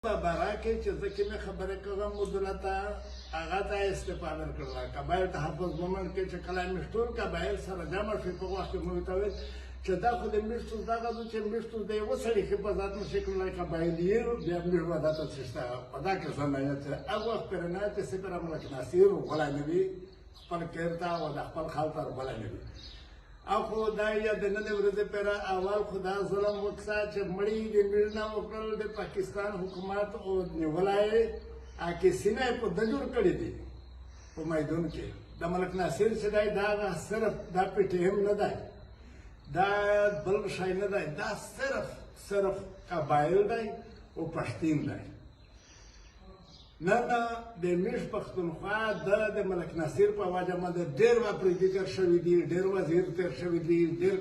برای که زکی می خبره کردم مدلتا آغا تا استفاده کرده قبایل تا حفظ بومن که چه کلای مشتور قبایل سر جمع شد که وقتی مویتاوید چه دا خود مشتور دا قدو چه مشتور دا یو سری که بازات مشکل لای قبایلی رو بیا میر واداتا چشتا پدا که زنایت اگو وقت پرنایت سی پر املک ناصیر و بلای نبی خپل کرتا و دا خپل خالتا رو بلای نبی اخو دا یا د نن ورځې پر اول خدا ظلم وکړه چې مړی د میرنا وکړل د پاکستان حکومت او نیولای اکه سینه په دجور کړی دی په میدان کې د ملک ناصر سدای دا صرف دا پټیم نه دی دا بل شای نه دی دا صرف قبایل دی او پښتین دی نن د میش پښتونخوا د ملک ناصر په وجه باندې ډېر واپریږي تر شوی دی ډېر وزیر تر شوی دی ډېر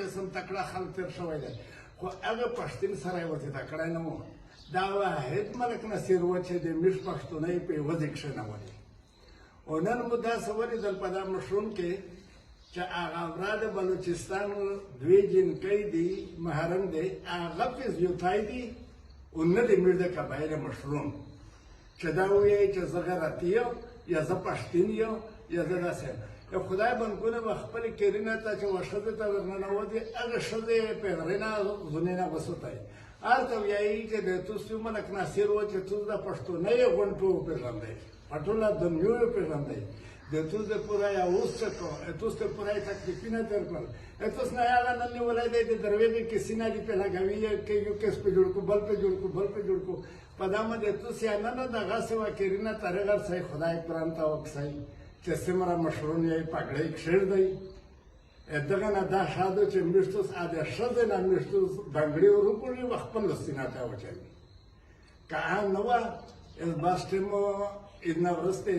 قسم تکړه خلک تر شوی دی خو هغه پښتون سره یې وځي تکړه نه و دا واحد ملک ناصر و چې د میش پښتونۍ په وځي کښېنولي او نن مو داسې ولیدل په دا مشروم کې چې هغه ورا د بلوچستان دوی جنکۍ دي محرم دی هغه فزیوتای دي او نه د میش د قبایل مشروم چې دا وایي چې زه غیرتي یم یا زه پښتون یم یا زه داسې یم خدای بندګونه به خپلې کیرینه ته چې و ښځې ته ورننوځي هغه ښځې پیغرینه زونینه وسوتی هلته وایي چې د توسو ملک ناصر و چې توس د پښتونۍ غونډ په وپېژندی په ټوله دنیا یې وپېژندی د توس د پوره یا اوس څه کو توس د پوره یې تکلیفونه تېر کړل توس نه هغه نن نیولی دی د دروېږې کیسې نه دي پې لګوي که یو کیس پې جوړ کړو بل پې جوړ کړو بل پې جوړ کړو په دا باندې توس یا نه دغسې وکیرینه طریقه صحیح خدای قرآن ته وکسئ چې څومره مشرون یې پګړۍ کښېږدئ دغه نه دا ښه ده چې میشتوس د ښځې نه میشتوس بنګړي وروکړي و خپل سینه ته واچوي که هغه نه وه بس ټیم نه وروسته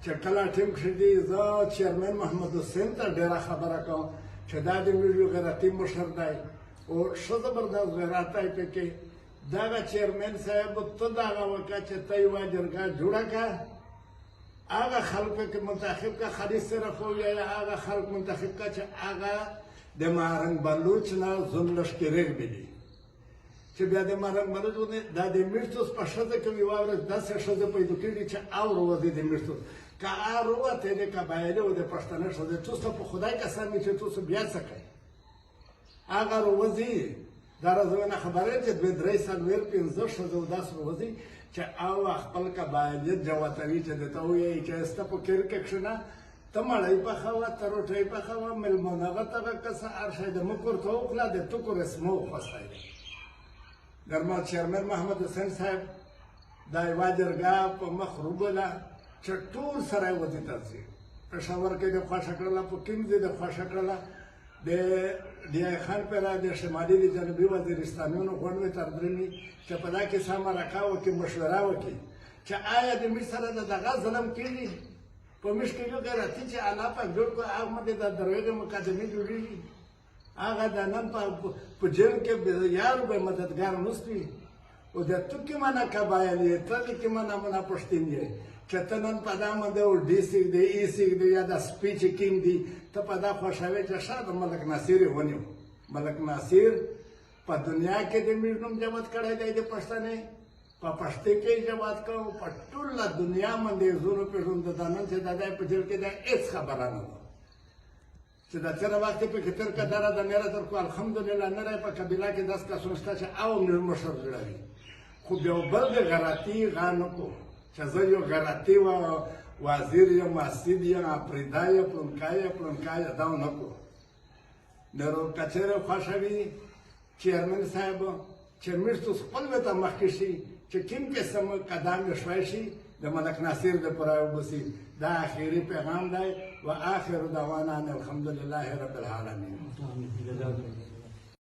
چې کله ټیم کښېږدي زه چیرمن محمد حسین ته ډېره خبره کوم چې دا د موږ یو غیرتي مشر دی او ښه زبردست غیرت دی پکې دغه چیرمن صاحب ته دغه وکړه چې ته یوه جرګه جوړه کړه هغه خلکو کې منتخب کړه خالد صرف ووایه هغه خلک منتخب کړه چې هغه د مهرنګ بلوچ نه زون لښکرې بلي چې بیا د مهرنګ بلوچ دا د میشتوس په ښځه کې یوه ورځ داسې ښځه پیدا کړي چې اور وځي د میشتوس که اور ووتې د قبایلي او د پښتنه ښځې توس ته په خدای قسم وي چې توس بیا څه کوي هغه راوځي دا راځوینه خبره چې دوی درې څلوېښت پنځه ښځې داسې راوځي چې او خپل قبایلیت جوتوي چې درته ووایي چې سته په کیر کې کښېنه ته مړۍ پخوه ته روټۍ پخوه مېلمانه غټغه کسه هر شی د مه کور ته وکړه د ټکو رسمه وخوستی ګرما چیرمن محمد حسین صاحب دا یوه جرګه په مخ روبله چې ټول سره یې وځي ته ځي پېښور کې دې خوښه کړله په کیمزې دې خوښه کړله د ډیای خان پیره د شمالي د جنوبي وزیرستانونو غونډ مې تردرلي چې په دا کې څه مرکه وکړي مشوره وکړي چې آیا د میش سره د دغه ظلم کېږي په میش کې یو غیرتي چې الله پاک جوړ کړو هغه باندې د دروېږې مقدمې جوړېږي هغه د نن په جیل کې یار به مددګار نوستوي او د تو کې منه قبایل یې ته د کې منه پښتون یې چې ته نن په دا باندې او ډي سیک دی ای سیک دی یا د سپیچ کینګ دی ته په دا خوښوې چې ښه د ملک ناصر یې ونیو ملک ناصر په دنیا کې د میش نوم جوت کړی دی د پښتنې په پښتې کې یې جوت کړو په ټوله دنیا باندې زونو پېژنده دا نن چې دا دی په جیل کې دی هېڅ خبره نه ده چې دا څېره وخت یې پکې تېر کړه دره د میره تر کړو الحمدلله نه دی په قبیله کې داسې کسونه شته چې او مشر جوړوي خو بیا بل د غیرتي غا نه کړو چې زه یو غیرتي وزیر یم مسجد یم اپریدا یم پلونکی یم دا ونه کړو نو که چېرې خوښه وي چیرمن صاحب چې میشتوس خپل ورته مخکې شي چې کوم قسم قدم یې شی د ملک ناصر دپاره وبسي دا آخري پیغام دی و آخر دعوانا ان الحمدلله رب العالمین